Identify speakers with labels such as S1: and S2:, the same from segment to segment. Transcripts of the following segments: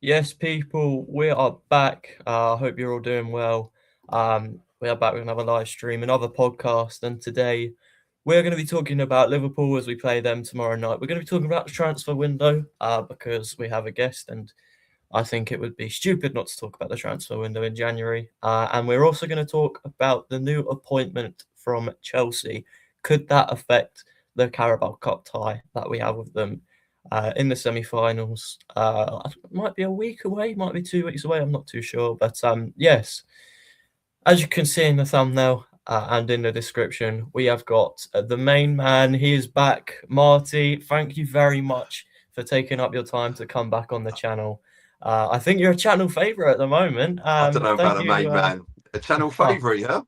S1: Yes, people, we are back. I hope you're all doing well. We are back with another live stream, another podcast, and today we're going to be talking about Liverpool as we play them tomorrow night. We're going to be talking about the transfer window because we have a guest, and I think it would be stupid not to talk about the transfer window in January. And we're also going to talk about the new appointment from Chelsea. Could that affect the Carabao Cup tie that we have with them in the semi-finals? Might be a week away, might be 2 weeks away. I'm not too sure, but yes, as you can see in the thumbnail and in the description, we have got the main man. He is back, Marty. Thank you very much for taking up your time to come back on the channel. I think you're a channel favorite at the moment.
S2: I don't know about
S1: Thank
S2: a
S1: you.
S2: main man. A channel favourite, yeah?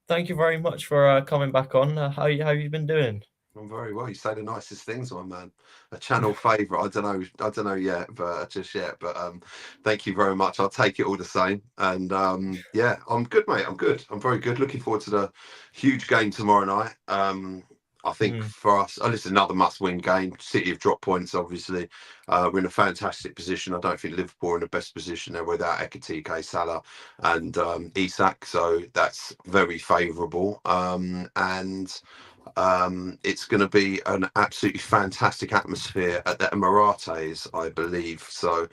S1: Thank you very much for coming back on. How you been doing?
S2: I'm very well. You say the nicest things, my man. A channel favourite. I don't know yet, but just yet. But thank you very much. I'll take it all the same. And yeah, I'm good, mate. I'm good. I'm very good. Looking forward to the huge game tomorrow night. I think
S1: Mm,
S2: for us, oh, listen, another must-win game. City have dropped points, obviously. We're in a fantastic position. I don't think Liverpool are in the best position. They're without Ekitike, Salah, and Isak, so that's very favourable. And it's going to be an absolutely fantastic atmosphere at the Emirates, I believe. So,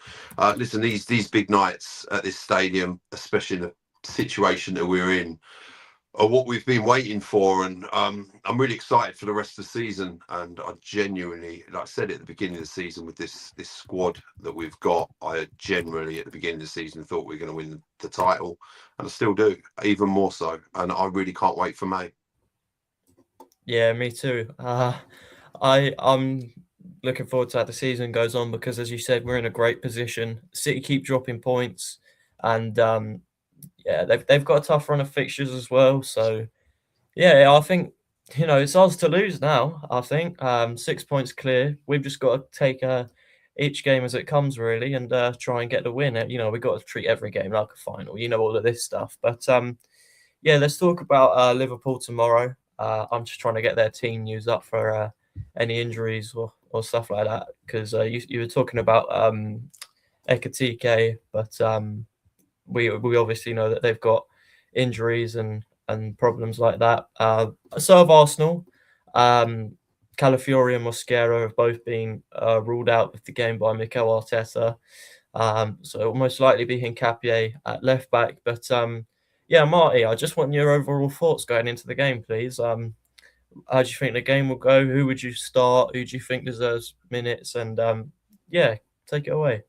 S2: listen, these big nights at this stadium, especially in the situation that we're in, are what we've been waiting for, and I'm really excited for the rest of the season. And I genuinely, like I said at the beginning of the season, with this squad that we've got, I genuinely at the beginning of the season thought we were going to win the title, and I still do, even more so. And I really can't wait for May.
S1: yeah, me too. I'm looking forward to how the season goes on because, as you said, we're in a great position. City keep dropping points, and yeah, they've got a tough run of fixtures as well. So yeah, I think it's ours to lose now. I think 6 points clear. We've just got to take each game as it comes really, and try and get the win. We've got to treat every game like a final. All of this stuff. But yeah, let's talk about Liverpool tomorrow. I'm just trying to get their team news up for any injuries or stuff like that because you were talking about Ekatike, but we obviously know that they've got injuries and problems like that. So have Arsenal. Um, Calafiori and Mosquera have both been ruled out of the game by Mikel Arteta. So it will most likely be Hincapié at left back. But yeah, Marty, I just want your overall thoughts going into the game, please. How do you think the game will go? Who would you start? Who do you think deserves minutes? And yeah, take it away.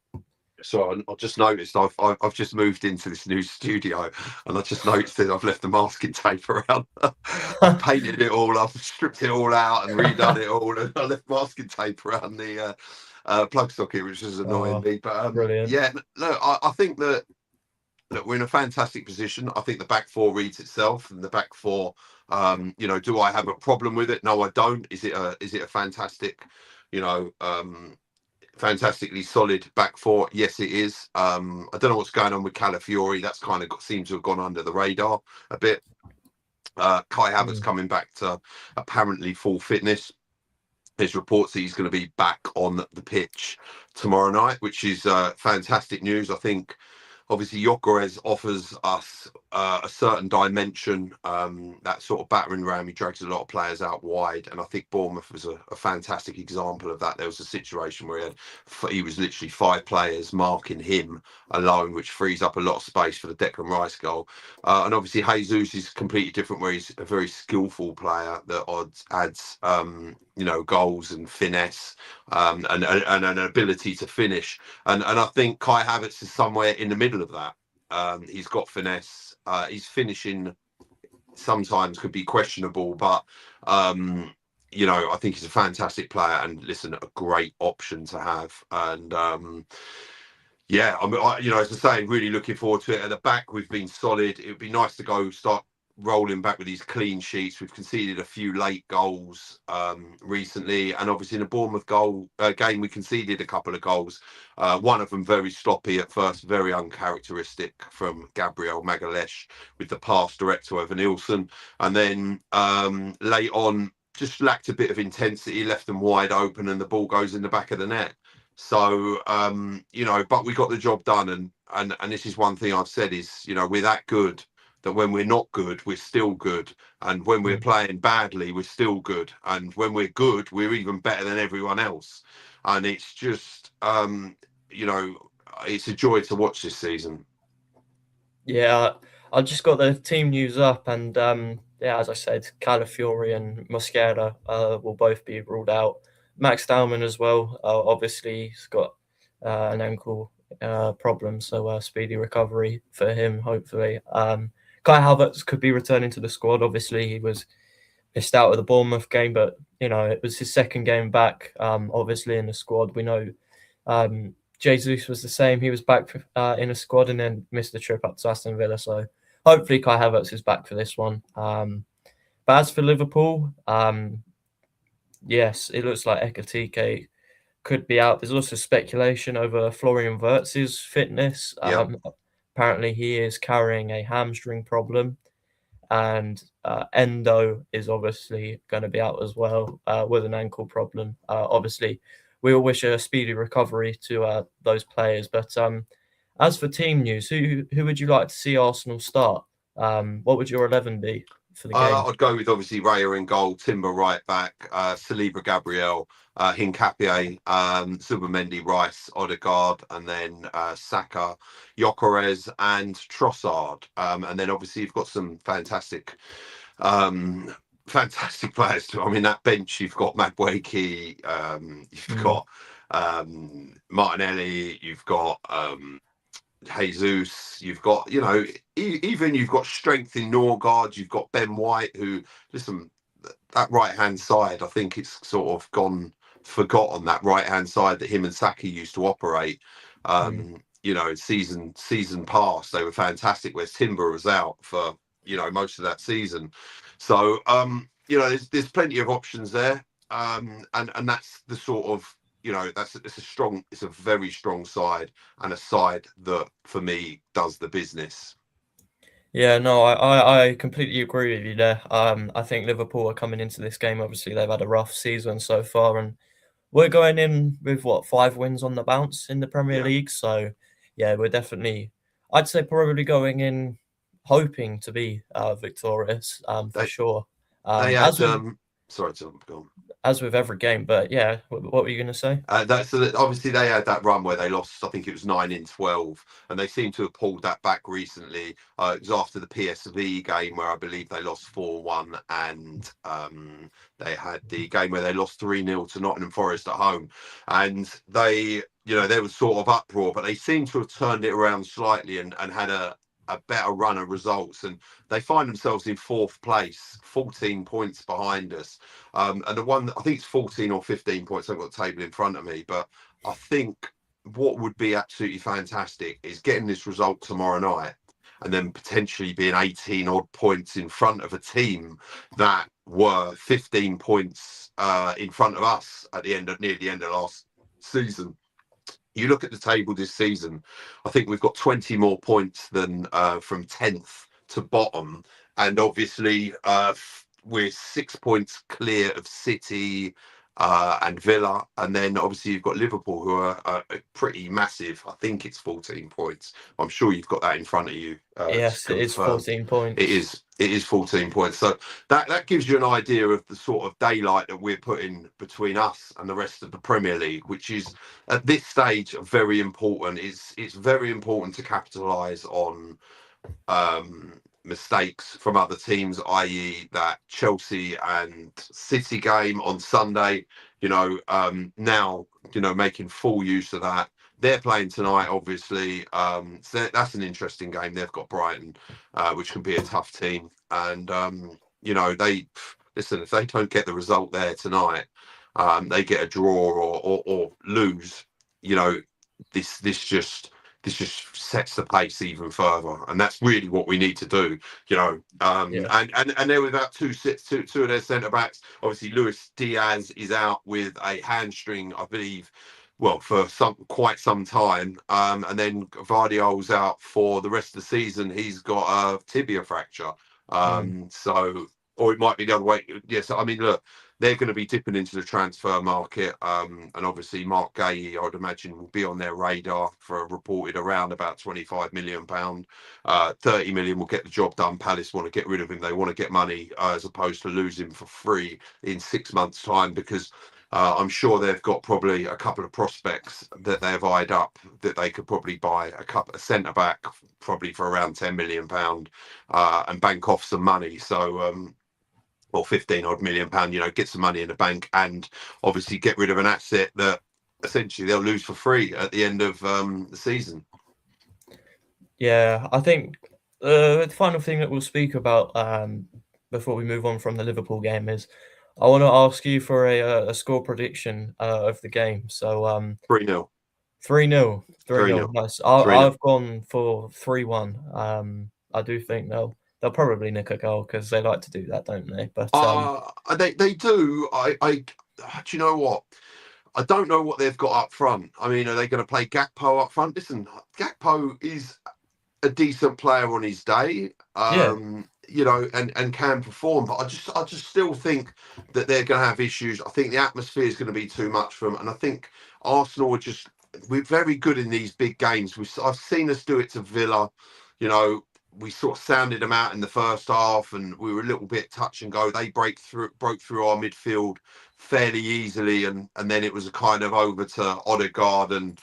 S2: So I just noticed I've just moved into this new studio, and I just noticed that I've left the masking tape around. I've painted it all up, stripped it all out, and redone it all, and I left masking tape around the plug socket, which is annoying
S1: Oh,
S2: me. But
S1: brilliant.
S2: yeah, look, I think that we're in a fantastic position. I think the back four reads itself, and the back four. Do I have a problem with it? No, I don't. Is it a fantastic, you know, fantastically solid back four? Yes, it is. I don't know what's going on with Calafiori. That's kind of seems to have gone under the radar a bit. Kai Havertz
S1: Mm.
S2: coming back to apparently full fitness. There's reports that he's going to be back on the pitch tomorrow night, which is fantastic news. I think obviously Gyökeres offers us a certain dimension, that sort of battering ram. He drags a lot of players out wide, and I think Bournemouth was a fantastic example of that. There was a situation where he was literally five players marking him alone, which frees up a lot of space for the Declan Rice goal. And obviously Jesus is completely different, where he's a very skillful player that adds goals and finesse, and an ability to finish. And I think Kai Havertz is somewhere in the middle of that. He's got finesse. His finishing sometimes could be questionable, but I think he's a fantastic player, and listen, a great option to have. And yeah, as I say, really looking forward to it. At the back, we've been solid. It would be nice to go start rolling back with these clean sheets. We've conceded a few late goals recently, and obviously in the Bournemouth game, we conceded a couple of goals. One of them very sloppy at first, very uncharacteristic from Gabriel Magalhaes with the pass direct to Evan Nilsson, and then late on just lacked a bit of intensity, left them wide open, and the ball goes in the back of the net. So but we got the job done, and this is one thing I've said is, we're that good that when we're not good, we're still good, and when we're
S1: Mm.
S2: playing badly, we're still good, and when we're good, we're even better than everyone else, and it's just it's a joy to watch this season.
S1: Yeah, I just got the team news up, and yeah, as I said, Calafiori and Mosquera will both be ruled out. Max Dowman as well. Obviously, he's got an ankle problem, so speedy recovery for him, hopefully. Kai Havertz could be returning to the squad. Obviously, he was missed out of the Bournemouth game, but it was his second game back. Obviously, in the squad, we know Jesus was the same. He was back in a squad and then missed the trip up to Aston Villa. So hopefully Kai Havertz is back for this one. But as for Liverpool, yes, it looks like Ekatike could be out. There's also speculation over Florian Wirtz's fitness.
S2: Yeah.
S1: Apparently, he is carrying a hamstring problem, and Endo is obviously going to be out as well with an ankle problem. Obviously, we all wish a speedy recovery to those players. But as for team news, who would you like to see Arsenal start? What would your 11 be for the game?
S2: I'd go with obviously Raya in goal, Timber right back, Saliba Gabriel, Hincapié, Zubimendi, Rice, Odegaard, and then Saka, Gyökeres, and Trossard. And then obviously you've got some fantastic players. I mean, that bench, you've got Madueke, you've
S1: Mm,
S2: got Martinelli, you've got Jesus, you've got, even you've got strength in Norgard, you've got Ben White, who, listen, that right hand side, I think it's sort of gone forgotten, that right hand side that him and Saki used to operate.
S1: mm.
S2: Season past, they were fantastic, where Timber was out for, most of that season. So, there's plenty of options there. And that's the sort of, it's a very strong side, and a side that for me does the business.
S1: Yeah, no, I completely agree with you there. I think Liverpool are coming into this game. Obviously, they've had a rough season so far, and we're going in with what, 5 wins on the bounce in the Premier
S2: Yeah,
S1: League. So, yeah, we're definitely, I'd say, probably going in hoping to be victorious, for
S2: they
S1: sure.
S2: they
S1: As
S2: had
S1: with
S2: sorry to go on.
S1: every game, but yeah, what were you going to say?
S2: Obviously they had that run where they lost. I think it was 9 in 12, and they seem to have pulled that back recently. It was after the PSV game where I believe they lost 4-1, and they had the game where they lost 3-0 to Nottingham Forest at home, and there was sort of uproar, but they seem to have turned it around slightly, and had a better run of results, and they find themselves in fourth place, 14 points behind us. And the one, I think it's 14 or 15 points. I've got the table in front of me, but I think what would be absolutely fantastic is getting this result tomorrow night, and then potentially being 18 odd points in front of a team that were 15 points in front of us at near the end of last season. You look at the table this season, I think we've got 20 more points than from 10th to bottom. And obviously, we're 6 points clear of City and Villa. And then obviously, you've got Liverpool, who are pretty massive. I think it's 14 points. I'm sure you've got that in front of you to
S1: Yes, it is
S2: confirm.
S1: 14
S2: It
S1: points.
S2: is. It is 14 points. So that gives you an idea of the sort of daylight that we're putting between us and the rest of the Premier League, which is at this stage very important. It's very important to capitalise on mistakes from other teams, i.e., that Chelsea and City game on Sunday. Now making full use of that. They're playing tonight, obviously. So that's an interesting game. They've got Brighton, which can be a tough team, and they listen. If they don't get the result there tonight, they get a draw or lose. You know, this just sets the pace even further, and that's really what we need to do.
S1: Yeah.
S2: And they're without two of their centre backs. Obviously, Luis Diaz is out with a hamstring, I believe, well, for quite some time. And then Vardiol's out for the rest of the season. He's got a tibia fracture.
S1: Mm.
S2: So, or it might be the other way. Yes, I mean, look. they're going to be dipping into the transfer market. And obviously Mark Gahey, I would imagine, will be on their radar for reported around about £25 million. 30 million will get the job done. Palace want to get rid of him. They want to get money as opposed to lose him for free in 6 months' time, because I'm sure they've got probably a couple of prospects that they've eyed up that they could probably buy a centre back probably for around £10 million and bank off some money. So or 15 odd £15 million, get some money in the bank and obviously get rid of an asset that essentially they'll lose for free at the end of the season.
S1: Yeah, I think the final thing that we'll speak about before we move on from the Liverpool game is I want to ask you for a score prediction of the game. So
S2: 3-0.
S1: 3-0, 3-0.
S2: 3-0.
S1: Nice.
S2: 3-0.
S1: I've gone for 3-1. I do think they'll probably nick a goal because they like to do that, don't they? But
S2: They do. Do you know what? I don't know what they've got up front. I mean, are they going to play Gakpo up front? Listen, Gakpo is a decent player on his day,
S1: yeah,
S2: and can perform. But I just still think that they're going to have issues. I think the atmosphere is going to be too much for them, and I think Arsenal we're very good in these big games. I've seen us do it to Villa. We sort of sounded them out in the first half, and we were a little bit touch and go. They broke through our midfield fairly easily, and then it was a kind of over to Odegaard and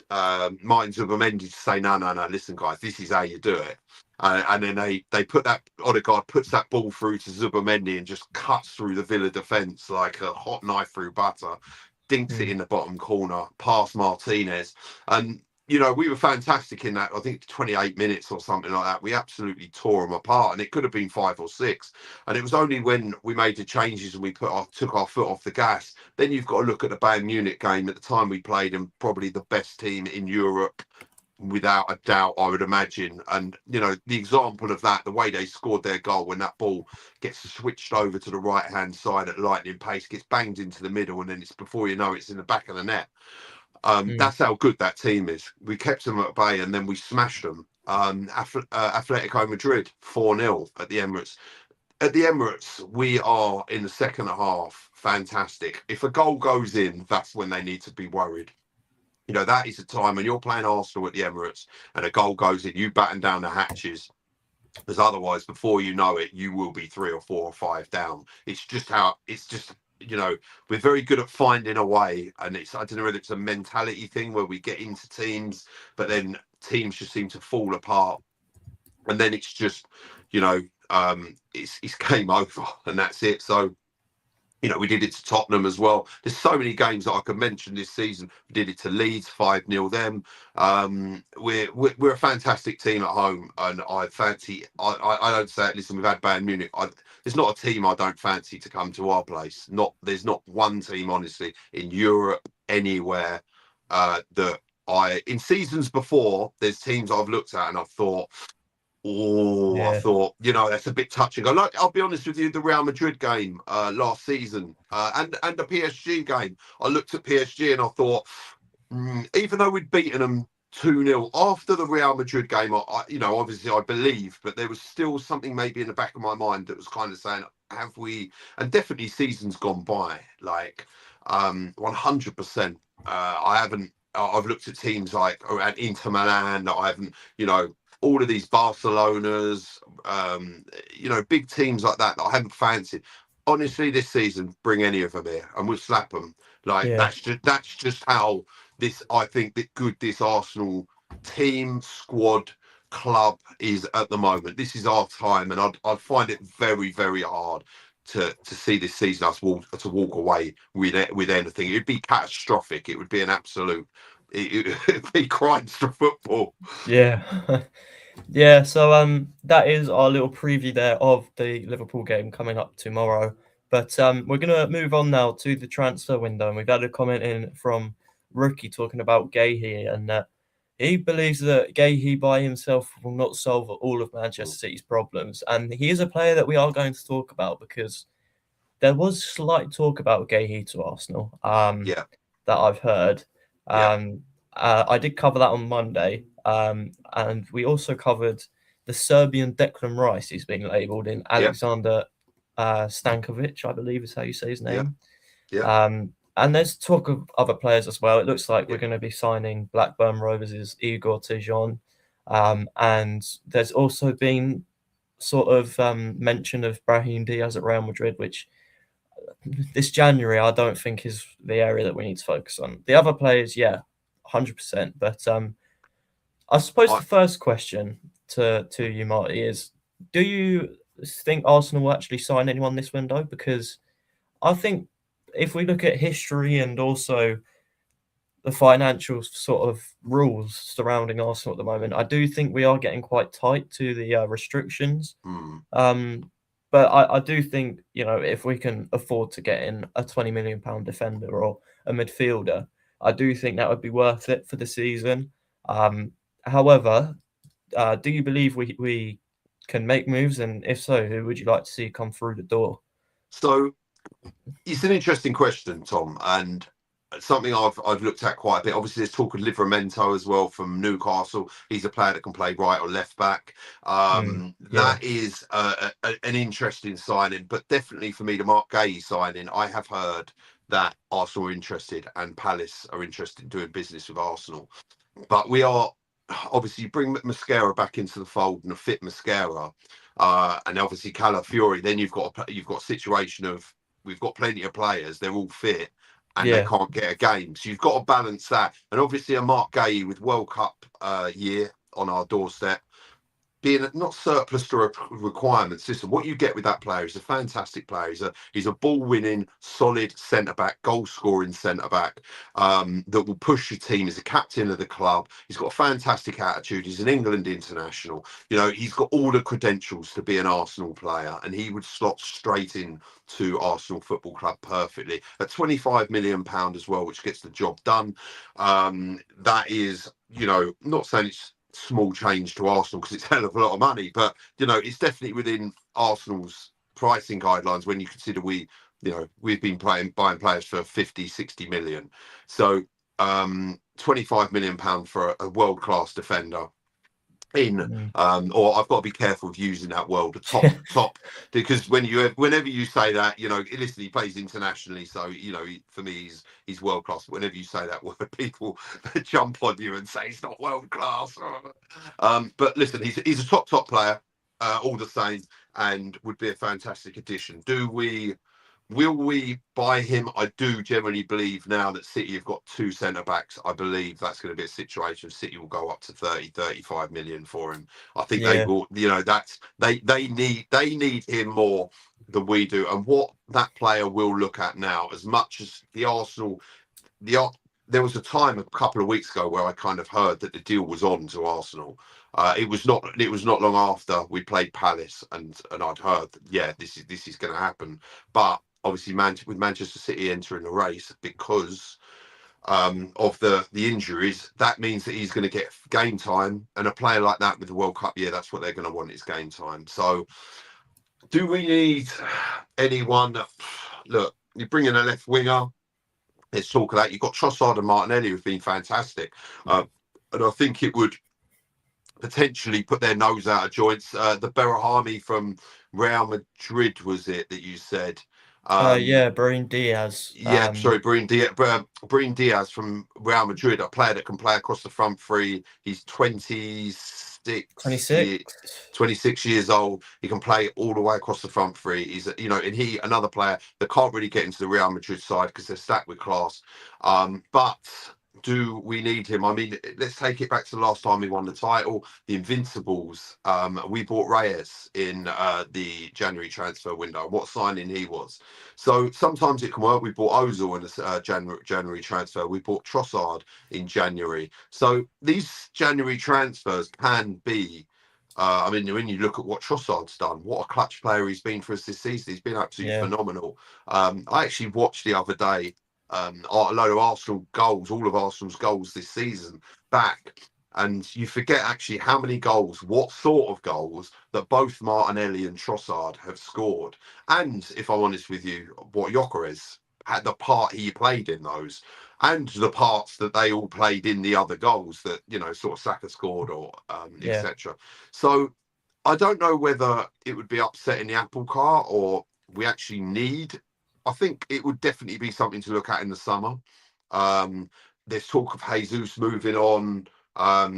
S2: Martin Zubimendi to say, no, listen, guys, this is how you do it. And then they put that, Odegaard puts that ball through to Zubimendi and just cuts through the Villa defence like a hot knife through butter, dinks it in the bottom corner, past Martinez. And, we were fantastic in that, I think 28 minutes or something like that. We absolutely tore them apart, and it could have been 5 or 6. And it was only when we made the changes and we took our foot off the gas. Then you've got to look at the Bayern Munich game. At the time we played them, probably the best team in Europe, without a doubt, I would imagine. And, the example of that, the way they scored their goal when that ball gets switched over to the right-hand side at lightning pace, gets banged into the middle, and then it's before you know it's in the back of the net. That's how good that team is. We kept them at bay and then we smashed them. Atletico Madrid 4-0 at the Emirates. At the Emirates, we are in the second half fantastic. If a goal goes in, that's when they need to be worried. That is the time when you're playing Arsenal at the Emirates and a goal goes in, you batten down the hatches. Because otherwise, before you know it, you will be 3 or 4 or 5 down. We're very good at finding a way, and I don't know whether it's a mentality thing where we get into teams, but then teams just seem to fall apart, and then it's just, it's game over, and that's it. So, we did it to Tottenham as well. There's so many games that I could mention this season. We did it to Leeds, 5-0 them. We're a fantastic team at home, and I don't say it. Listen, we've had Bayern Munich. There's not a team I don't fancy to come to our place. There's not one team, honestly, in Europe, anywhere, in seasons before, there's teams I've looked at and I've thought, that's a bit touch and go. Like, I'll be honest with you, the Real Madrid game last season and the PSG game, I looked at PSG and I thought, even though we'd beaten them 2-0 after the Real Madrid game, obviously I believe, but there was still something maybe in the back of my mind that was kind of saying, have we? And definitely seasons gone by, like 100%. I've looked at teams like at Inter Milan. I haven't, all of these Barcelonas, big teams like that I haven't fancied. Honestly, this season, bring any of them here and we'll slap them. That's just how I think that good this Arsenal team, squad, club is at the moment. This is our time, and I'd find it very, very hard to see this season us walk away with anything. It'd be catastrophic. It would be an absolute. It'd be crimes for football.
S1: Yeah. Yeah, so that is our little preview there of the Liverpool game coming up tomorrow. But we're gonna move on now to the transfer window, and we've had a comment in from Rookie talking about Gahey, and he believes that Gahey by himself will not solve all of Manchester City's problems. And he is a player that we are going to talk about because there was slight talk about Gahey to Arsenal
S2: Yeah.
S1: that I've heard.
S2: Yeah.
S1: I did cover that on Monday, and we also covered the Serbian Declan Rice. He's been labelled in
S2: Yeah.
S1: Alexander Stankovic, I believe is how you say his
S2: Yeah,
S1: name.
S2: yeah,
S1: And there's talk of other players as well. It looks like
S2: yeah.
S1: we're going to be signing Blackburn Rovers' Igor Tejon. And there's also been sort of mention of Brahim Diaz at Real Madrid, which this January I don't think is the area that we need to focus on. The other players, yeah, 100%. But I suppose
S2: I,
S1: the first question to you, Marty, is: do you think Arsenal will actually sign anyone this window? Because I think if we look at history and also the financial sort of rules surrounding Arsenal at the moment, I do think we are getting quite tight to the restrictions.
S2: mm,
S1: Um, but I do think, if we can afford to get in a £20 million defender or a midfielder, I do think that would be worth it for the season. However, do you believe we can make moves? And if so, who would you like to see come through the door?
S2: so it's an interesting question, Tom, and something I've looked at quite a bit. Obviously, there's talk of Livramento as well from Newcastle. He's a player that can play right or left back.
S1: Yeah,
S2: That is an interesting signing, but definitely for me, the Mark Gay signing, I have heard that Arsenal are interested and Palace are interested in doing business with Arsenal. But we are obviously you bring Mascara back into the fold and a fit Mascara, and obviously Calafiori. Then you've got a situation of we've got plenty of players, they're all fit, and they
S1: yeah,
S2: can't get a game. So you've got to balance that. And obviously a Mark Gay with World Cup year on our doorstep, being not surplus to requirements. Listen, what you get with that player is a fantastic player. He's a ball-winning, solid centre back, goal-scoring centre back that will push your team. He's a captain of the club. He's got a fantastic attitude. He's an England international. He's got all the credentials to be an Arsenal player, and he would slot straight in to Arsenal Football Club perfectly at £25 million as well, which gets the job done. That is, not saying it's small change to Arsenal because it's a hell of a lot of money, but it's definitely within Arsenal's pricing guidelines when you consider we've been buying players for 50-60 million. So £25 million for a world-class defender in
S1: mm.
S2: or I've got to be careful of using that word, top, because whenever you say that, listen, he plays internationally, so for me he's world class. Whenever you say that word, people jump on you and say he's not world class. But listen, he's a top player, all the same, and would be a fantastic addition. Will we buy him? I do generally believe now that City have got two centre backs. I believe that's going to be a situation. City will go up to 30-35 million for him. I think they
S1: Yeah,
S2: will, that's they need him more than we do. And what that player will look at now, as much as the Arsenal, there was a time a couple of weeks ago where I kind of heard that the deal was on to Arsenal. It was not. It was not long after we played Palace, and I'd heard that, yeah, this is going to happen. But obviously, with Manchester City entering the race because of the injuries, that means that he's going to get game time. And a player like that with the World Cup, yeah, that's what they're going to want is game time. So, do we need anyone? Look, you bring in a left winger. Let's talk of that. You've got Trossard and Martinelli who've been fantastic. And I think it would potentially put their nose out of joints. The Berahami from Real Madrid, was it that you said?
S1: yeah, Brahim Diaz.
S2: Yeah, sorry, Brahim Diaz from Real Madrid, a player that can play across the front three. He's
S1: 26.
S2: 26 years old. He can play all the way across the front three. He's, and another player that can't really get into the Real Madrid side because they're stacked with class. But do we need him? I mean, let's take it back to the last time we won the title, the Invincibles. We bought Reyes in the January transfer window. What signing he was. So sometimes it can work. We bought Ozil in a January transfer. We bought Trossard in January. So these January transfers can be. I mean, when you look at what Trossard's done, what a clutch player he's been for us this season. He's been absolutely
S1: Yeah,
S2: phenomenal. I actually watched the other day a load of Arsenal goals, all of Arsenal's goals this season back. And you forget actually how many goals, what sort of goals that both Martinelli and Trossard have scored. And if I'm honest with you, what Gyökeres had the part he played in those, and the parts that they all played in the other goals that sort of Saka scored or
S1: yeah,
S2: etc. So I don't know whether it would be upsetting the apple cart or we actually need. I think it would definitely be something to look at in the summer. Um, there's talk of Jesus moving on,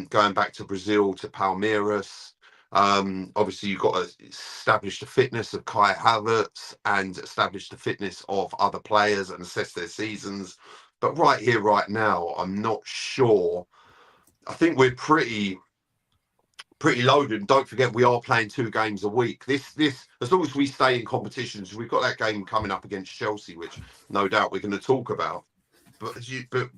S2: going back to Brazil to Palmeiras. Obviously, you've got to establish the fitness of Kai Havertz and establish the fitness of other players and assess their seasons. But right here, right now, I'm not sure. I think we're pretty loaded. And don't forget, we are playing 2 games a week. This as long as we stay in competitions, we've got that game coming up against Chelsea, which no doubt we're going to talk about. But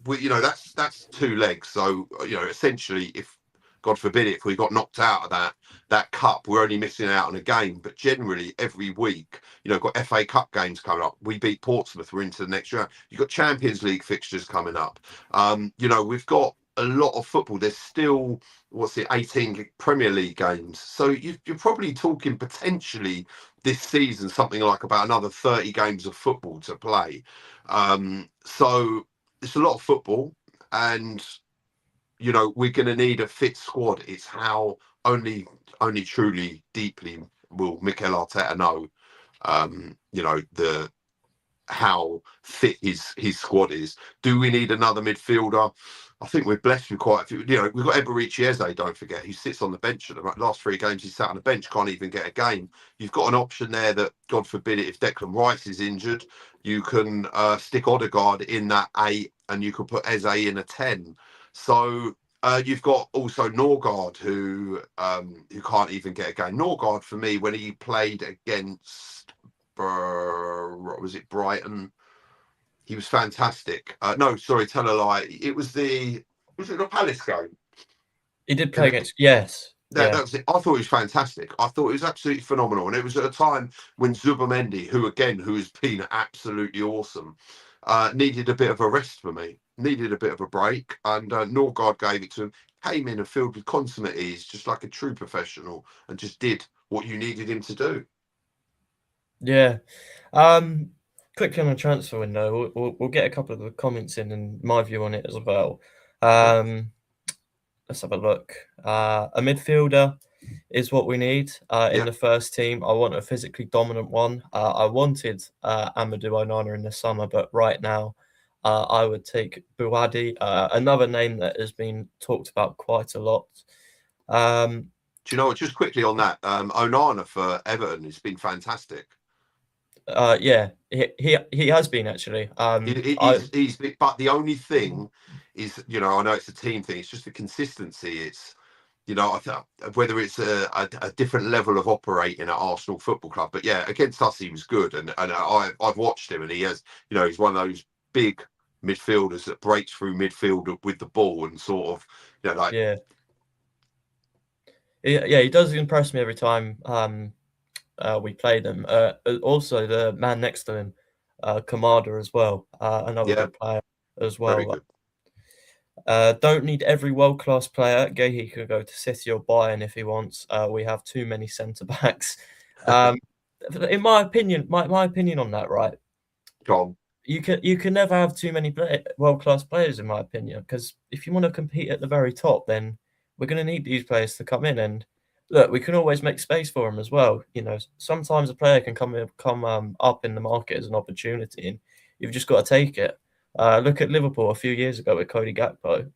S2: we, that's 2 legs. So essentially, if God forbid if we got knocked out of that cup, we're only missing out on a game. But generally, every week, got FA Cup games coming up. We beat Portsmouth, we're into the next round. You've got Champions League fixtures coming up. We've got a lot of football. There's still 18 Premier League games. So you're probably talking potentially this season something like about another 30 games of football to play. So it's a lot of football, and we're going to need a fit squad. It's how only truly deeply will Mikel Arteta know, the how fit his squad is. Do we need another midfielder? I think we're blessed with quite a few. We've got Eberici Eze, don't forget, who sits on the bench at the last 3 games. He's sat on the bench, can't even get a game. You've got an option there that, God forbid it, if Declan Rice is injured, you can stick Odegaard in that 8 and you can put Eze in a 10. So you've got also Norgard, who can't even get a game. Norgard, for me, when he played against what was it, Brighton, he was fantastic. No, sorry, tell a lie. Was it the Palace game?
S1: He did play against, yes.
S2: That was it. I thought he was fantastic. I thought he was absolutely phenomenal. And it was at a time when Zubamendi, who has been absolutely awesome, needed a bit of a rest for me, needed a bit of a break. And Norgard gave it to him, came in and filled with consummate ease, just like a true professional, and just did what you needed him to do.
S1: Yeah. Quickly on the transfer window, we'll get a couple of the comments in and my view on it as well. Let's have a look. A midfielder is what we need in the first team. I want a physically dominant one. I wanted Amadou Onana in the summer, but right now I would take Buwadi, another name that has been talked about quite a lot.
S2: Do you know what? Just quickly on that, Onana for Everton has been fantastic.
S1: Yeah, he has been actually.
S2: He's but the only thing is, I know it's a team thing. It's just the consistency. It's, whether it's a different level of operating at Arsenal Football Club. But yeah, against us he was good, and I've watched him, and he has, he's one of those big midfielders that breaks through midfield with the ball and sort of,
S1: yeah, he does impress me every time. We play them. Also, the man next to him, Kamada as well, another good player as well.
S2: Very good.
S1: Don't need every world-class player. Gehi can go to City or Bayern if he wants. We have too many centre backs. In my opinion, my opinion on that, right?
S2: Go on.
S1: You can never have too many world-class players, in my opinion, because if you want to compete at the very top, then we're going to need these players to come in. And look, we can always make space for them as well. Sometimes a player can come up in the market as an opportunity, and you've just got to take it. Look at Liverpool a few years ago with Cody Gakpo,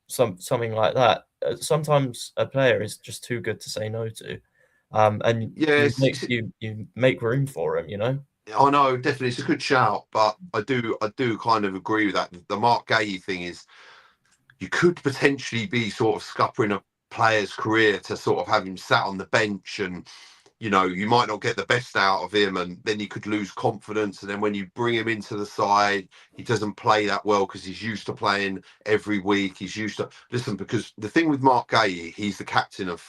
S1: something like that. Sometimes a player is just too good to say no to, and you make room for him.
S2: I know, definitely, it's a good shout, but I do kind of agree with that. The Mark Gay thing is, you could potentially be sort of scuppering a player's career to sort of have him sat on the bench, and you might not get the best out of him, and then you could lose confidence. And then when you bring him into the side, he doesn't play that well because he's used to playing every week. He's used to because the thing with Mark Gay, he's the captain of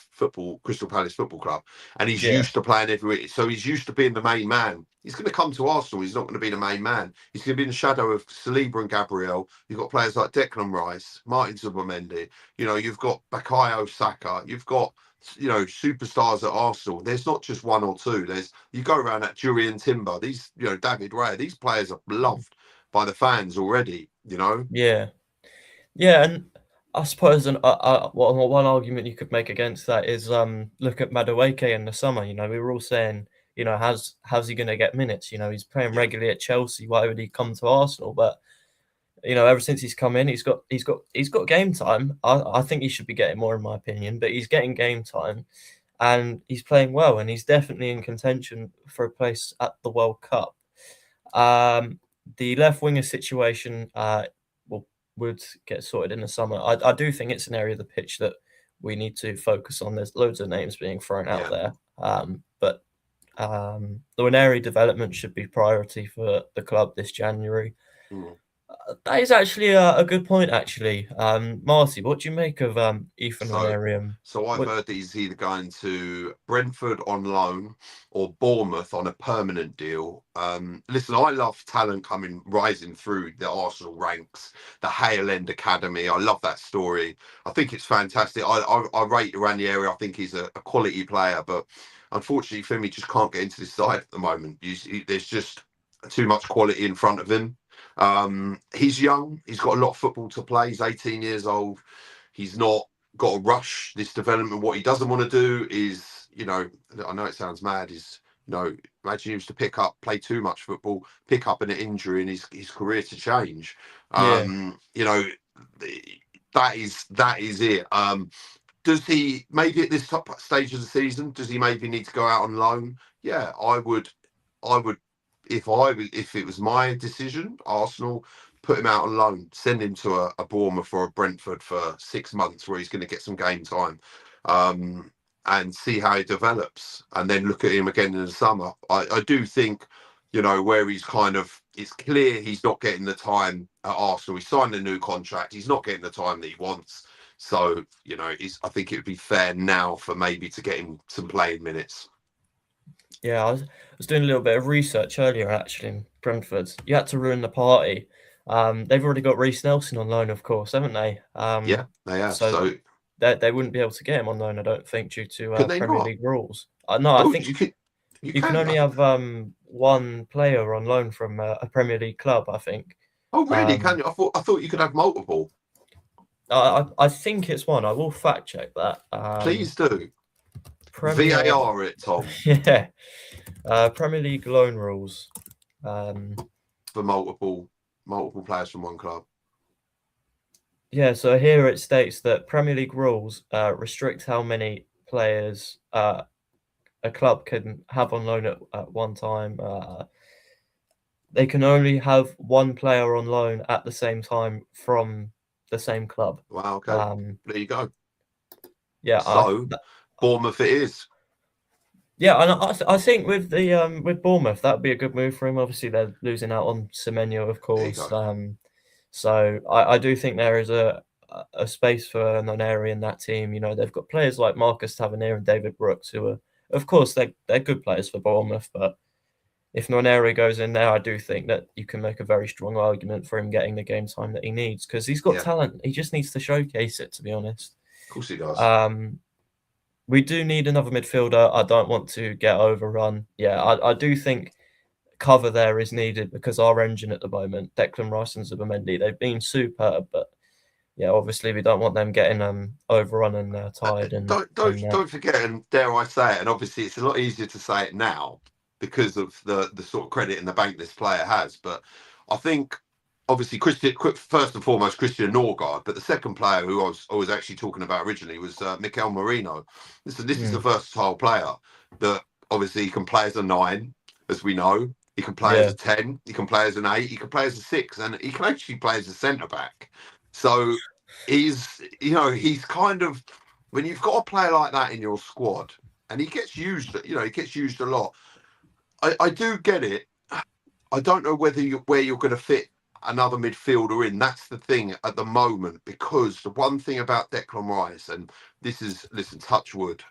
S2: Crystal Palace Football Club, and he's used to playing every week. So he's used to being the main man. He's going to come to Arsenal. He's not going to be the main man. He's going to be in the shadow of Saliba and Gabriel. You've got players like Declan Rice, Martin Zubamendi. You've got Bukayo Saka. You've got superstars at Arsenal. There's not just one or two. You go around that Julian Timber, these, David Raya, these players are loved by the fans already,
S1: Yeah, and I suppose one argument you could make against that is look at Madueke in the summer. We were all saying, how's he going to get minutes? He's playing regularly at Chelsea. Why would he come to Arsenal? But ever since he's come in, he's got game time. I think he should be getting more, in my opinion, but he's getting game time, and he's playing well, and he's definitely in contention for a place at the World Cup. The left winger situation would get sorted in the summer. I do think it's an area of the pitch that we need to focus on. There's loads of names being thrown out there, but the Ranieri development should be priority for the club this January. That is actually a good point, actually. Marty, what do you make of Ethan Ranieri?
S2: So I've heard that he's either going to Brentford on loan or Bournemouth on a permanent deal. Listen, I love talent rising through the Arsenal ranks, the Hale End Academy. I love that story. I think it's fantastic. I rate Ranieri. I think he's a quality player, but unfortunately for him, he just can't get into this side at the moment. There's just too much quality in front of him. He's young. He's got a lot of football to play. He's 18 years old. He's not got to rush this development. What he doesn't want to do is, I know it sounds mad, imagine he used to play too much football, pick up an injury and his career to change. That is it. Does he, maybe at this top stage of the season, does he maybe need to go out on loan? Yeah, I would if it was my decision, Arsenal, put him out on loan, send him to a Bournemouth or a Brentford for 6 months where he's going to get some game time, and see how he develops, and then look at him again in the summer. I do think, where he's it's clear he's not getting the time at Arsenal. He signed a new contract. He's not getting the time that he wants. So, I think it would be fair now for maybe to get him some playing minutes.
S1: Yeah, I was doing a little bit of research earlier, actually, in Brentford. You had to ruin the party. They've already got Reece Nelson on loan, of course, haven't they?
S2: Yeah, they have.
S1: So they wouldn't be able to get him on loan, I don't think, due to Premier League rules. No, I think you can only have one player on loan from a Premier League club, I think.
S2: Oh, really? Can you? I thought you could have multiple.
S1: I think it's one. I will fact check that.
S2: Please do. VAR it, Tom.
S1: Yeah. Premier League loan rules.
S2: For multiple players from one club.
S1: Yeah, so here it states that Premier League rules restrict how many players a club can have on loan at one time. They can only have one player on loan at the same time from the same club.
S2: Wow, okay. There you go.
S1: Yeah.
S2: So Bournemouth it is.
S1: Yeah, and I think with with Bournemouth, that would be a good move for him. Obviously, they're losing out on Semenyo, of course. So I do think there is a space for Ranieri in that team. They've got players like Marcus Tavernier and David Brooks, who are, of course, they're good players for Bournemouth. But if Ranieri goes in there, I do think that you can make a very strong argument for him getting the game time that he needs, because he's got talent. He just needs to showcase it, to be honest.
S2: Of course he does.
S1: We do need another midfielder. I don't want to get overrun. Yeah, I do think cover there is needed, because our engine at the moment, Declan Rice and Zubimendi, they've been superb, but yeah, obviously we don't want them getting overrun and tired. And
S2: don't forget, and dare I say it, and obviously it's a lot easier to say it now because of the sort of credit in the bank this player has. But I think obviously first and foremost Christian Norgard, but the second player who I was actually talking about originally was Mikel Merino. Listen, this is a versatile player that obviously he can play as a 9, as we know. He can play as a 10. He can play as an 8. He can play as a 6, and he can actually play as a centre back. So he's kind of, when you've got a player like that in your squad, and he gets used, he gets used a lot. I do get it. I don't know where you're going to fit another midfielder in. That's the thing at the moment, because the one thing about Declan Rice, and this is, listen, touch wood,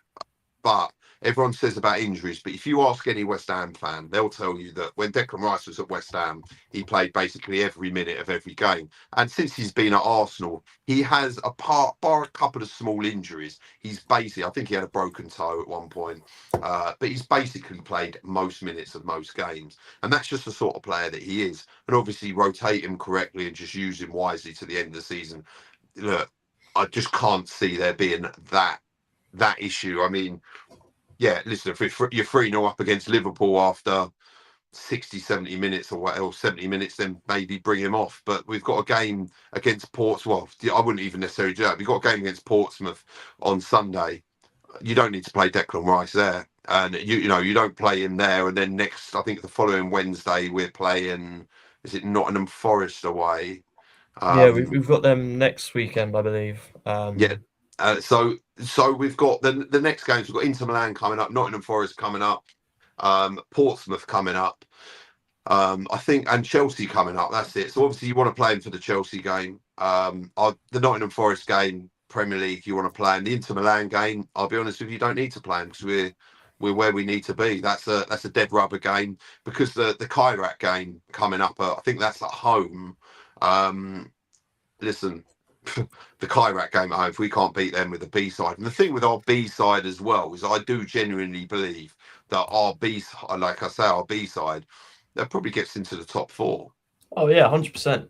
S2: but everyone says about injuries, but if you ask any West Ham fan, they'll tell you that when Declan Rice was at West Ham, he played basically every minute of every game. And since he's been at Arsenal, he has, bar a couple of small injuries, I think he had a broken toe at one point, but he's basically played most minutes of most games. And that's just the sort of player that he is. And obviously rotate him correctly and just use him wisely to the end of the season. Look, I just can't see there being that issue. I mean, yeah, listen, if you're 3-0 up against Liverpool after 60, 70 minutes or what else, 70 minutes, then maybe bring him off. But we've got a game against Portsmouth. Well, I wouldn't even necessarily do that. We've got a game against Portsmouth on Sunday. You don't need to play Declan Rice there. And you know, you don't play him there. And then next, I think the following Wednesday, we're playing, is it Nottingham Forest away?
S1: Yeah, we've got them next weekend, I believe.
S2: Yeah. So we've got the next games. We've got Inter Milan coming up, Nottingham Forest coming up, Portsmouth coming up. I think, and Chelsea coming up. That's it. So obviously you want to play him for the Chelsea game. The Nottingham Forest game, Premier League, you want to play him. The Inter Milan game, I'll be honest with you, you don't need to play him because we're where we need to be. That's a dead rubber game because the Kairat game coming up. I think that's at home. Listen, the Kairat game at home, if we can't beat them with the B side, and the thing with our B side as well is I do genuinely believe that our B, like I say, our B side, that probably gets into the top 4.
S1: Oh yeah, 100%,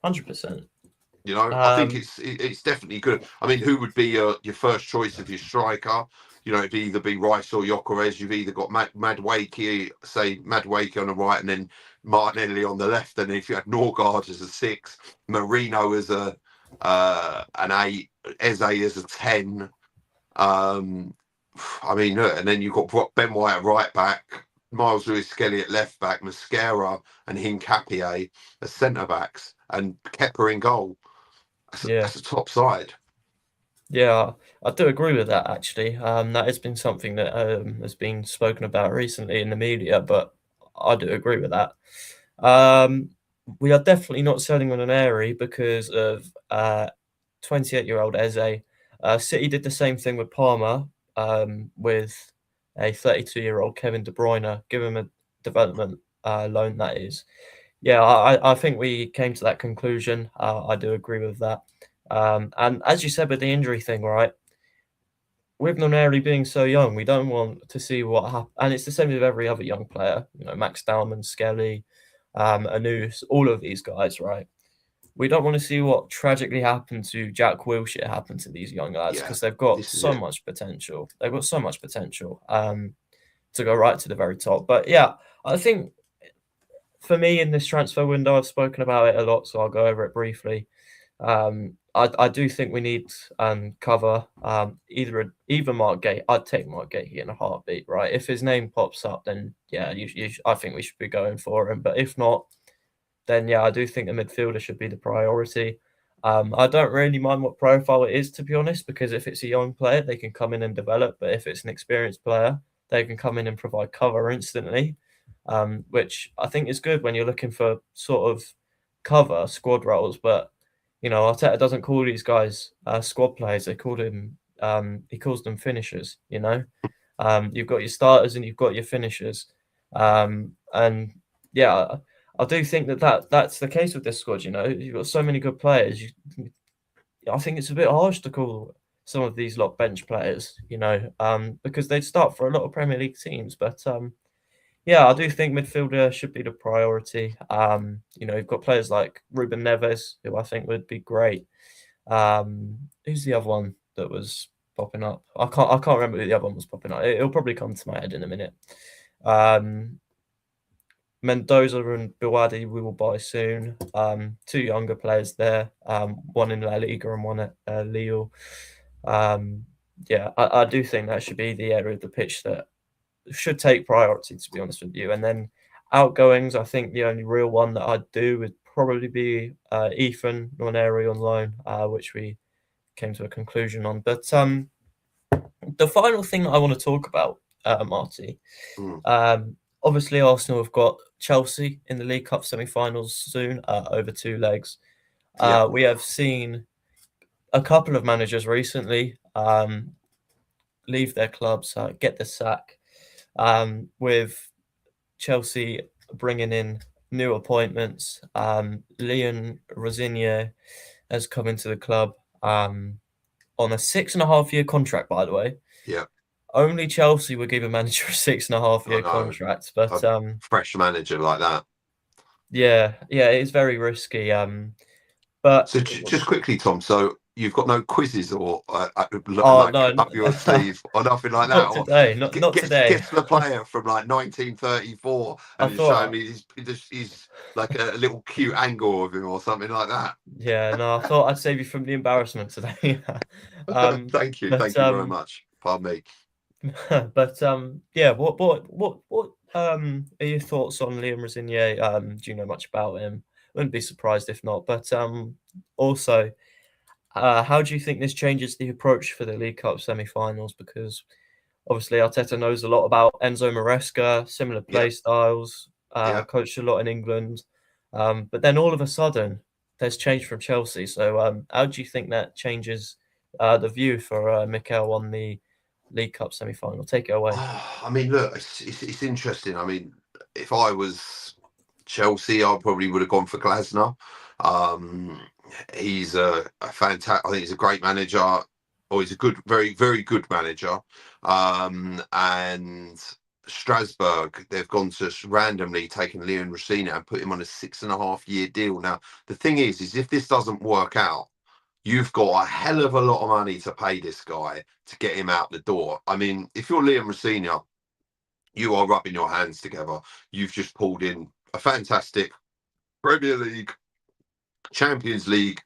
S1: 100%.
S2: You know, I think it's definitely good. I mean, who would be your first choice of your striker? You know, it'd either be Rice or Gyökeres. You've either got Madueke on the right, and then Martinelli on the left. And if you had Norgard as a 6, Marino as an 8, Eze as a 10. I mean, and then you've got Ben White at right back, Miles Lewis-Skelly at left back, Mascara and Hincapié as centre backs, and Kepa in goal. That's a top side.
S1: Yeah, I do agree with that actually. That has been something that has been spoken about recently in the media, but I do agree with that. We are definitely not selling on an Airy because of 28-year-old Eze. City did the same thing with Parma with a 32-year-old Kevin De Bruyne, give him a development loan, that is. Yeah, I think we came to that conclusion. I do agree with that. And as you said with the injury thing, right? With Noneri being so young, we don't want to see what happens. And it's the same with every other young player. You know, Max Dowman, Skelly, Anus, all of these guys, right? We don't want to see what tragically happened to Jack Wilshere happen to these young lads because they've got so much potential. They've got so much potential to go right to the very top. But yeah, I think for me in this transfer window, I've spoken about it a lot, so I'll go over it briefly. I do think we need cover. Either Mark Gate. I'd take Mark Gate in a heartbeat, right? If his name pops up, then yeah, I think we should be going for him. But if not, then yeah, I do think the midfielder should be the priority. I don't really mind what profile it is, to be honest, because if it's a young player, they can come in and develop. But if it's an experienced player, they can come in and provide cover instantly, which I think is good when you're looking for sort of cover squad roles. But you know, Arteta doesn't call these guys squad players. He calls them finishers. You know, you've got your starters and you've got your finishers, and yeah, I do think that's the case with this squad. You know, you've got so many good players. I think it's a bit harsh to call some of these lot bench players. You know, because they start for a lot of Premier League teams, but yeah, I do think midfielder should be the priority. You know, you've got players like Ruben Neves, who I think would be great. Who's the other one that was popping up? I can't remember who the other one was popping up. It'll probably come to my head in a minute. Mendoza and Bilwadi we will buy soon. 2 younger players there, one in La Liga and one at Lille. Yeah, I do think that should be the area of the pitch that should take priority, to be honest with you. And then outgoings, I think the only real one that I'd do would probably be Ethan Nwaneri on loan, which we came to a conclusion on. But the final thing that I want to talk about, Marty, obviously Arsenal have got Chelsea in the League Cup semi-finals soon, over 2 legs. We have seen a couple of managers recently leave their clubs, get the sack, with Chelsea bringing in new appointments. Liam Rosenior has come into the club on a 6.5-year contract, by the way.
S2: Yeah.
S1: Only Chelsea would give a manager a 6.5-year contract, but
S2: a fresh manager like that.
S1: Yeah, it's very risky. But
S2: so just quickly, Tom. So you've got no quizzes or
S1: Oh
S2: like
S1: no,
S2: up your sleeve or nothing like that,
S1: not
S2: or
S1: today. Not today.
S2: guess the player from like 1934
S1: I
S2: and he's showing
S1: thought,
S2: me he's like a little cute angle of him or something like that.
S1: yeah, no, I thought I'd save you from the embarrassment today. um,
S2: Thank
S1: but
S2: you very much. Pardon me.
S1: yeah. What are your thoughts on Liam Rosenior? Do you know much about him? Wouldn't be surprised if not. But also, how do you think this changes the approach for the League Cup semi-finals? Because obviously Arteta knows a lot about Enzo Maresca, similar
S2: Yeah,
S1: play styles,
S2: yeah.
S1: coached a lot in England. But then all of a sudden, there's change from Chelsea. So how do you think that changes the view for Mikel on the League Cup semi-final? Take it away.
S2: I mean, look, it's interesting. I mean, if I was Chelsea, I probably would have gone for Glasner. Um, he's a fantastic. I think he's a great manager, or he's a good, very, very good manager. And Strasbourg, they've gone to randomly taken Liam Rosenior and put him on a 6.5 year deal. Now, the thing is if this doesn't work out, you've got a hell of a lot of money to pay this guy to get him out the door. I mean, if you're Liam Rosenior, you are rubbing your hands together. You've just pulled in a fantastic Premier League, Champions League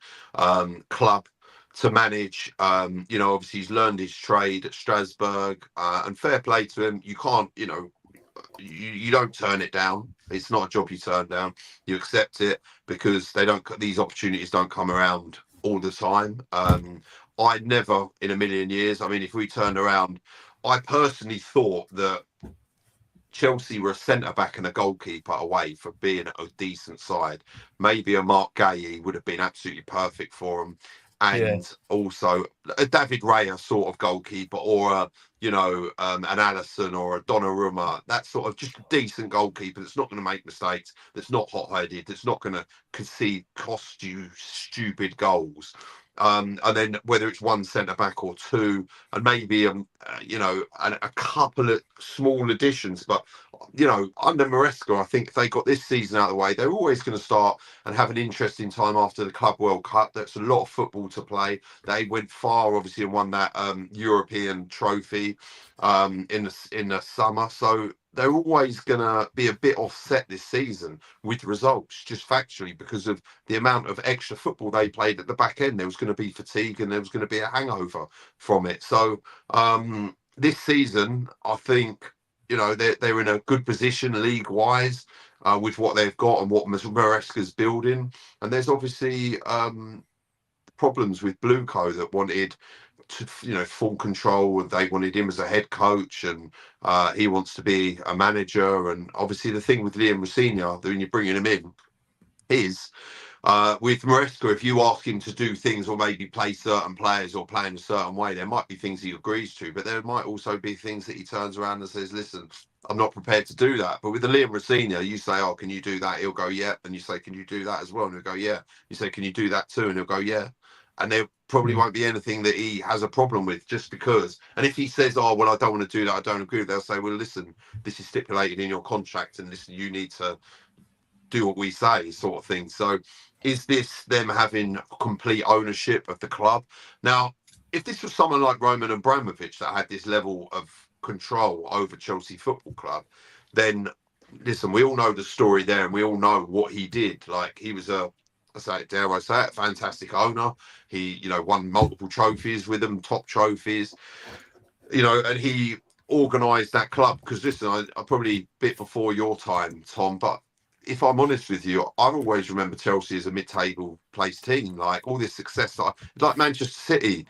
S2: club to manage. Obviously he's learned his trade at Strasbourg, and fair play to him. You can't, you don't turn it down. It's not a job you turn down. You accept it because these opportunities don't come around all the time. I never in a million years. I mean, if we turned around, I personally thought that Chelsea were a centre back and a goalkeeper away for being a decent side. Maybe a Mark Gay would have been absolutely perfect for them,
S1: Yeah,
S2: and also a David Raya sort of goalkeeper, or an Allison or a Donnarumma. That sort of just a decent goalkeeper that's not going to make mistakes, that's not hot-headed, that's not going to cost you stupid goals. And then whether it's one centre back or two, and maybe a couple of small additions, but under Maresca, I think if they got this season out of the way, they're always going to start and have an interesting time after the Club World Cup. That's a lot of football to play. They went far, obviously, and won that European trophy in the summer. So they're always going to be a bit offset this season with results, just factually, because of the amount of extra football they played at the back end. There was going to be fatigue and there was going to be a hangover from it. So this season, I think, they're in a good position league wise with what they've got and what Maresca's building. And there's obviously problems with Blueco that wanted to, full control, and they wanted him as a head coach, and he wants to be a manager. And obviously the thing with Liam Rosenior, when you're bringing him in, is with Maresca, if you ask him to do things or maybe play certain players or play in a certain way, there might be things he agrees to, but there might also be things that he turns around and says, listen, I'm not prepared to do that. But with the Liam Rosenior, you say, oh, can you do that? He'll go, yeah. And you say, can you do that as well? And he'll go, yeah. You say, can you do that too? And he'll go, yeah. And there probably won't be anything that he has a problem with, just because. And if he says, oh, well, I don't want to do that, I don't agree with that, they'll say, well, listen, this is stipulated in your contract, and listen, you need to do what we say, sort of thing. So is this them having complete ownership of the club? Now, if this was someone like Roman Abramovich that had this level of control over Chelsea Football Club, then listen, we all know the story there, and we all know what he did. Like, he was dare I say it, fantastic owner. He, won multiple trophies with them, top trophies, and he organised that club. Because listen, I probably a bit before your time, Tom, but if I'm honest with you, I've always remembered Chelsea as a mid-table place team. Like, all this success, like Manchester City,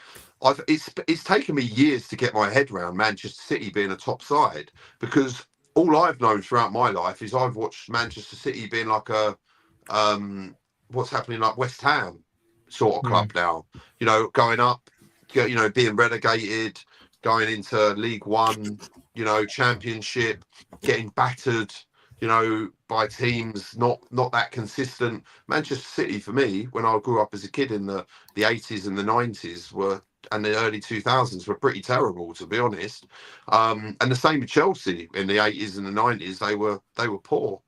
S2: it's taken me years to get my head around Manchester City being a top side, because all I've known throughout my life is I've watched Manchester City being like a what's happening, like West Ham sort of club now. Going up, being relegated, going into League One, Championship, getting battered, by teams not that consistent. Manchester City, for me, when I grew up as a kid in the 80s and the 90s, and the early 2000s, were pretty terrible, to be honest. And the same with Chelsea in the 80s and the 90s, they were poor.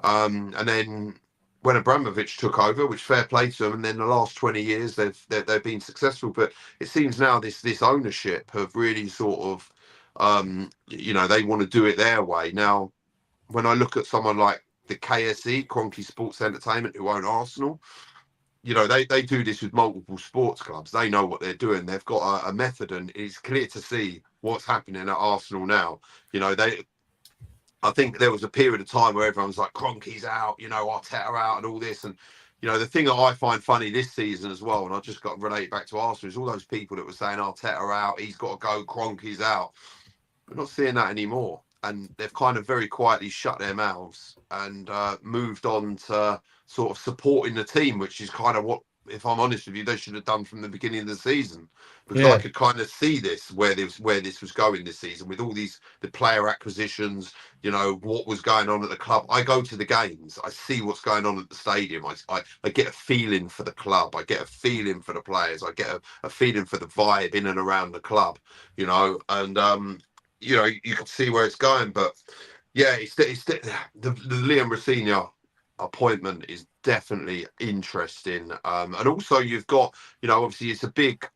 S2: And then when Abramovich took over, which fair play to them, and then the last 20 years they've been successful. But it seems now this ownership have really sort of, they want to do it their way. Now, when I look at someone like the KSE, Kroenke Sports Entertainment, who own Arsenal, they do this with multiple sports clubs. They know what they're doing. They've got a method, and it's clear to see what's happening at Arsenal now. I think there was a period of time where everyone was like, Kroenke's out, Arteta out and all this. And, the thing that I find funny this season as well, and I just got to relate back to Arsenal, is all those people that were saying Arteta out, he's got to go, Kroenke's out. We're not seeing that anymore. And they've kind of very quietly shut their mouths and moved on to sort of supporting the team, which is kind of what, if I'm honest with you, they should have done from the beginning of the season. Because I
S1: Yeah,
S2: could kind of see where this was going this season with all the player acquisitions, what was going on at the club. I go to the games, I see what's going on at the stadium. I get a feeling for the club, I get a feeling for the players, I get a feeling for the vibe in and around the club, and you can see where it's going. But yeah, the Liam Rosenior appointment is definitely interesting. And also you've got, obviously it's a big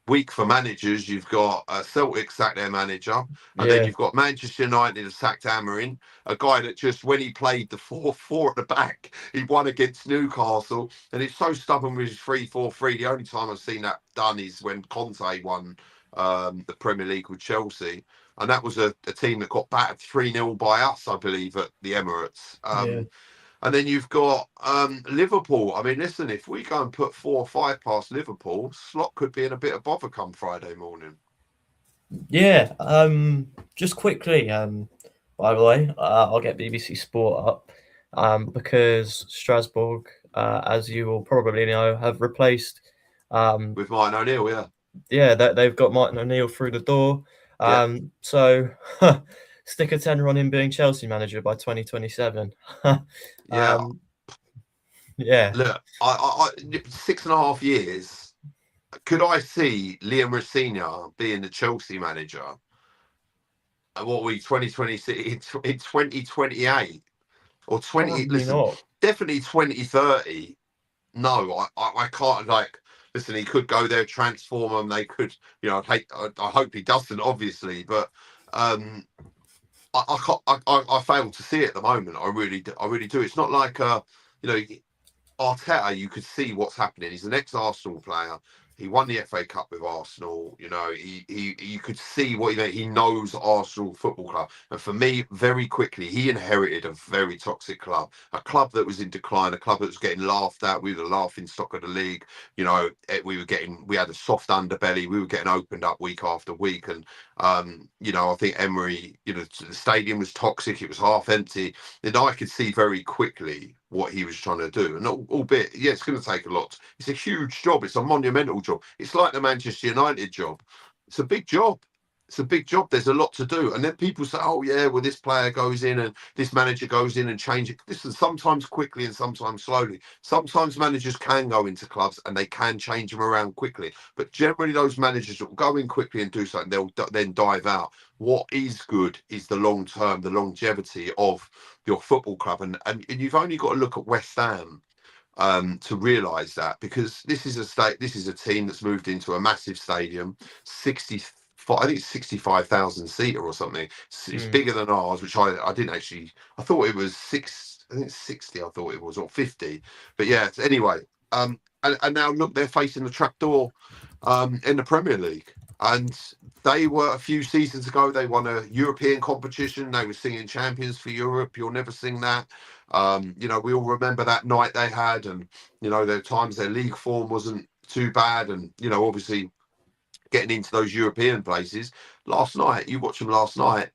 S2: week for managers. You've got Celtic sacked their manager, and then
S1: yeah,
S2: you've got Manchester United have sacked Amarin, a guy that just, when he played the 4-4 at the back, he won against Newcastle, and it's so stubborn with his 3-4-3. The only time I've seen that done is when Conte won the Premier League with Chelsea, and that was a team that got battered 3-0 by us, I believe, at the Emirates.
S1: yeah.
S2: And then you've got Liverpool. I mean, listen, if we go and put 4 or 5 past Liverpool, Slot could be in a bit of bother come Friday morning.
S1: Yeah, just quickly, by the way, I'll get BBC Sport up, because Strasbourg, as you will probably know, have replaced, um,
S2: With Martin O'Neill, yeah.
S1: yeah, they've got Martin O'Neill through the door.
S2: Yeah.
S1: So stick a tenner on him being Chelsea manager by 2027.
S2: Yeah.
S1: um, yeah,
S2: Look, I 6.5 years, could I see Liam Rosenior being the Chelsea manager? And what we 2026 in 2028 or 20,
S1: probably
S2: listen,
S1: not.
S2: definitely 2030. No, I can't, like, listen, he could go there, transform them. They could, I hope he doesn't, obviously, but I can't, I fail to see it at the moment. I really do. It's not like you know, Arteta, you could see what's happening. He's an ex-Arsenal player. He won the FA Cup with Arsenal. You could see what he meant. He knows Arsenal Football Club. And for me, very quickly, he inherited a very toxic club, a club that was in decline, a club that was getting laughed at. We were the laughing stock of the league. We had a soft underbelly. We were getting opened up week after week. And, I think Emery, the stadium was toxic. It was half empty. And I could see very quickly what he was trying to do. And albeit, yeah, it's going to take a lot. It's a huge job. It's a monumental job. It's like the Manchester United job. It's a big job. It's a big job. There's a lot to do. And then people say, oh, yeah, well, this player goes in and this manager goes in and change it. Listen, sometimes quickly and sometimes slowly. Sometimes managers can go into clubs and they can change them around quickly. But generally, those managers will go in quickly and do something. They'll then dive out. What is good is the long term, the longevity of your football club. And you've only got to look at West Ham to realise that, because this is a team that's moved into a massive stadium, 65, I think it's 65,000 seater or something. It's
S1: Mm,
S2: bigger than ours, which I didn't actually. I thought it was I think it's 60. I thought it was, or 50. But yeah. Anyway, and now look, they're facing the trapdoor in the Premier League. And they were, a few seasons ago, they won a European competition. They were singing Champions for Europe. You'll never sing that. We all remember that night they had, and there are times their league form wasn't too bad, and obviously getting into those European places. Last night, you watched them last night.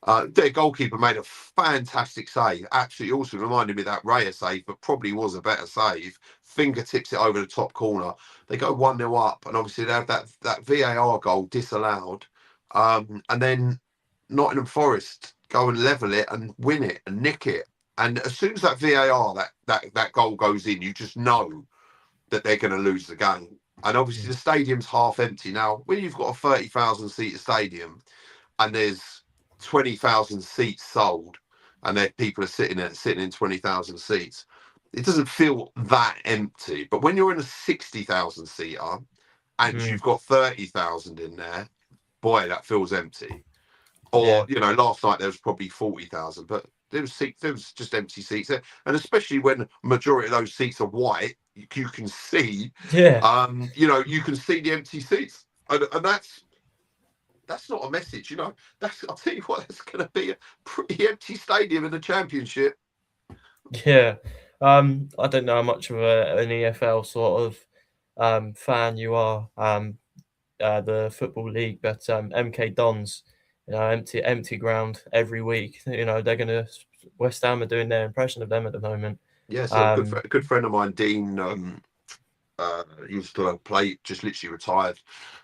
S2: Their goalkeeper made a fantastic save. Absolutely awesome. Reminded me of that Raya save, but probably was a better save. Fingertips it over the top corner. They go 1-0 up, and obviously they have that VAR goal disallowed. And then Nottingham Forest go and level it and win it and nick it. And as soon as that VAR, that goal goes in, you just know that they're going to lose the game. And obviously
S1: mm,
S2: the stadium's half empty. Now, when you've got a 30,000 seat stadium and there's 20,000 seats sold, and there people are sitting in 20,000 seats. It doesn't feel that empty. But when you're in a 60,000 seater and
S1: Mm,
S2: you've got 30,000 in there, boy, that feels empty.
S1: yeah,
S2: Or last night there was probably 40,000, but there was just empty seats there, and especially when majority of those seats are white, you can see,
S1: yeah,
S2: you can see the empty seats, and that's not a message, I'll tell you what, that's going to be a pretty empty stadium in the Championship.
S1: yeah. I don't know how much of an EFL sort of fan you are, the football league, but MK Dons, empty ground every week. They're gonna West Ham are doing their impression of them at the moment.
S2: Yeah, so
S1: Um,
S2: a good friend of mine, Dean, used to play, just literally retired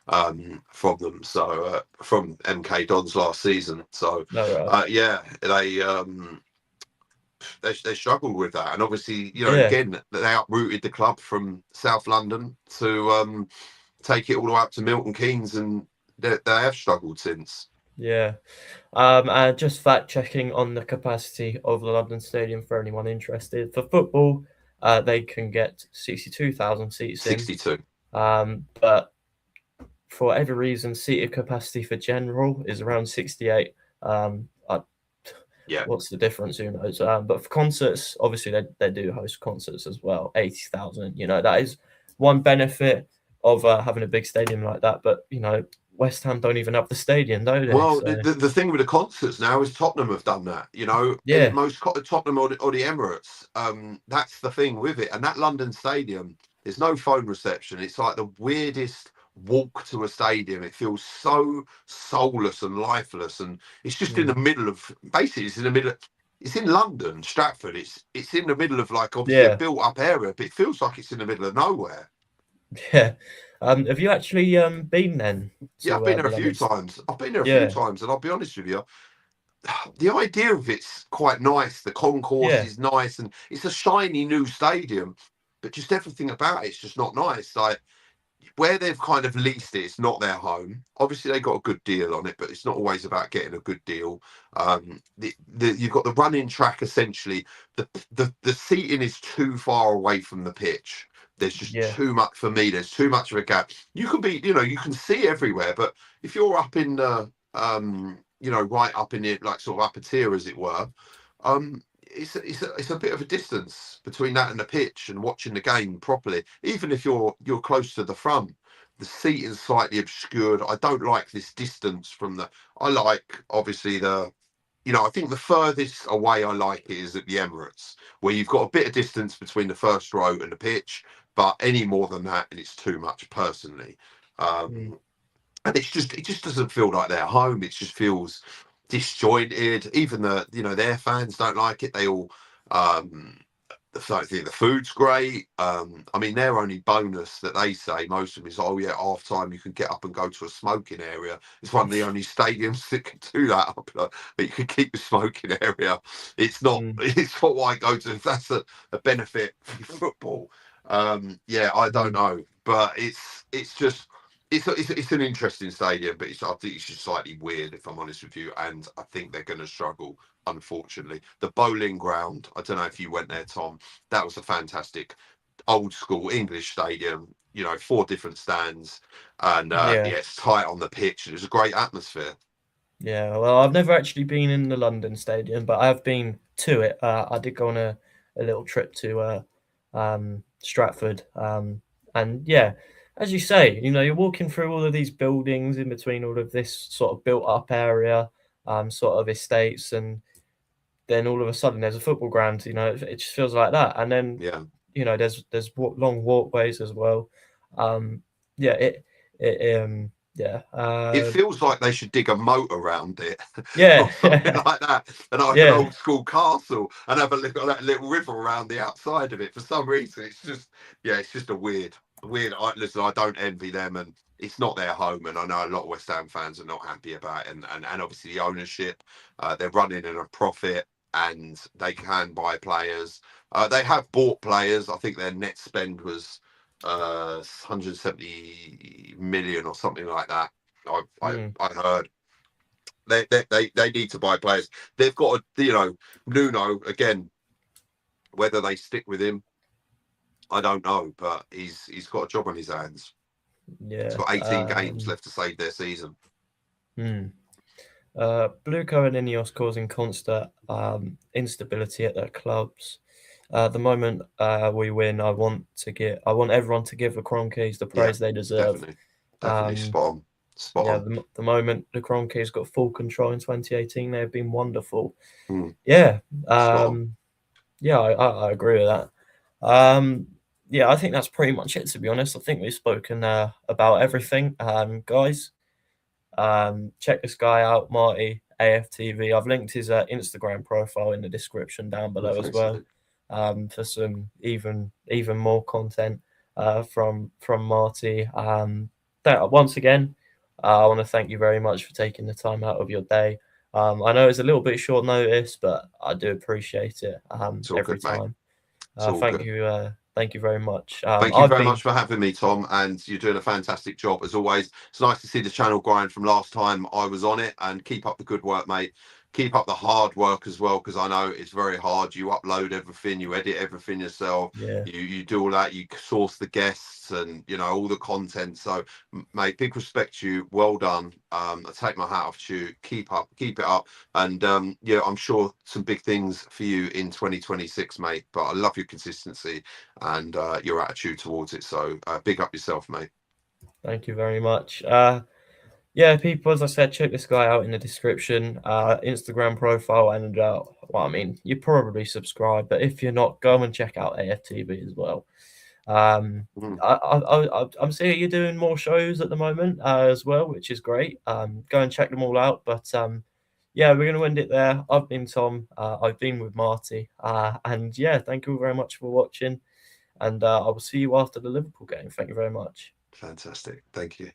S2: from them, so from MK Dons last season. So
S1: no, right.
S2: yeah, they struggled with that, and obviously,
S1: Yeah,
S2: again, they uprooted the club from South London to take it all the way up to Milton Keynes, and they have struggled since.
S1: yeah. And just fact checking on the capacity of the London Stadium for anyone interested. For football, they can get 62,000 seats in.
S2: 62.
S1: But for every reason, seated capacity for general is around 68.
S2: Yeah.
S1: What's the difference? Who knows? But for concerts, obviously they do host concerts as well. 80,000. That is one benefit of having a big stadium like that. But West Ham don't even have the stadium, do they?
S2: Well,
S1: So
S2: the thing with the concerts now is Tottenham have done that.
S1: yeah,
S2: Most Tottenham or the Emirates. That's the thing with it. And that London Stadium, there's no phone reception. It's like the weirdest walk to a stadium. It feels so soulless and lifeless, and it's just in the middle of. Basically, it's in the middle. It's in London, Stratford. It's in the middle of, like, obviously a
S1: yeah,
S2: built-up area, but it feels like it's in the middle of nowhere.
S1: yeah. Have you actually been then
S2: Yeah, I've
S1: to
S2: been there
S1: the
S2: a few
S1: London?
S2: times. I've been there a few
S1: Yeah,
S2: times, and I'll be honest with you, the idea of it's quite nice. The concourse
S1: yeah,
S2: is nice, and it's a shiny new stadium, but just everything about it's just not nice. Like, where they've kind of leased it, it's not their home. Obviously, they got a good deal on it, but it's not always about getting a good deal. You've got the running track essentially. The seating is too far away from the pitch. There's just
S1: yeah,
S2: too much for me. There's too much of a gap. You can be, you can see everywhere, but if you're up in the, right up in it, like sort of upper tier, as it were, it's a bit of a distance between that and the pitch and watching the game properly. Even if you're close to the front, the seating is slightly obscured. I don't like this distance from the. I like, obviously, I think the furthest away I like it is at the Emirates, where you've got a bit of distance between the first row and the pitch, but any more than that, and it's too much personally.
S1: mm,
S2: And it just doesn't feel like they're home. It just feels disjointed. Even their fans don't like it. They all don't think the food's great. I mean, their only bonus that they say, most of them, is, oh yeah, half time you can get up and go to a smoking area. It's one of the only stadiums that can do that. That you can keep the smoking area. It's not.
S1: mm,
S2: It's not what I go to. If that's a benefit for football, yeah, I don't
S1: mm.
S2: know, but it's just. It's an interesting stadium, but I think it's just slightly weird, if I'm honest with you, and I think they're going to struggle, unfortunately. The bowling ground, I don't know if you went there, Tom. That was a fantastic old school English stadium. 4 different stands, and
S1: Yeah.
S2: yeah, it's tight on the pitch, and it was a great atmosphere.
S1: Yeah, well, I've never actually been in the London Stadium, but I have been to it. I did go on a little trip to Stratford, and yeah, as you say, you're walking through all of these buildings in between all of this sort of built-up area, sort of estates, and then all of a sudden there's a football ground. It just feels like that, and then
S2: Yeah,
S1: there's long walkways as well. Yeah, yeah,
S2: it feels like they should dig a moat around it or
S1: yeah,
S2: something like that, and like an
S1: yeah.
S2: old school castle, and have a look at that little river around the outside of it. For some reason, it's just, yeah, it's just a weird. Listen, I don't envy them, and it's not their home, and I know a lot of West Ham fans are not happy about it, and obviously the ownership, they're running in a profit, and they can buy players. They have bought players. I think their net spend was 170 million or something like that. I
S1: Mm.
S2: I heard. They need to buy players. They've got Nuno again. Whether they stick with him, I don't know, but he's got a job on his hands. He's
S1: Yeah.
S2: got 18 games left to save their season.
S1: Bluco and Ineos causing constant instability at their clubs. The moment we win, I want everyone to give the Kroenkes the praise they deserve.
S2: Definitely spot on.
S1: The moment the Kroenkes got full control in 2018, they've been wonderful.
S2: Mm.
S1: Yeah, I agree with that. I think that's pretty much it, to be honest. I think we've spoken about everything. Guys, check this guy out, Marty, AFTV. I've linked his Instagram profile in the description down below as well, for some even more content from Marty. Once again, I want to thank you very much for taking the time out of your day. I know it's a little bit short notice, but I do appreciate it every time. Thank you very much.
S2: Thank you very much for having me, Tom, and you're doing a fantastic job as always. It's nice to see the channel growing from last time I was on it, and keep up the good work, mate. Keep up the hard work as well, because I know it's very hard. You upload everything, you edit everything yourself. You do all that, you source the guests and all the content. So mate, big respect to you. Well done. I take my hat off to you. Keep it up, and I'm sure some big things for you in 2026, mate. But I love your consistency and your attitude towards it. So big up yourself, mate.
S1: Thank you very much. People, as I said, check this guy out in the description, Instagram profile, and you probably subscribe, but if you're not, go and check out AFTV as well. I'm seeing you're doing more shows at the moment as well, which is great. Go and check them all out. But we're going to end it there. I've been Tom. I've been with Marty. Thank you very much for watching. And I will see you after the Liverpool game. Thank you very much.
S2: Fantastic. Thank you.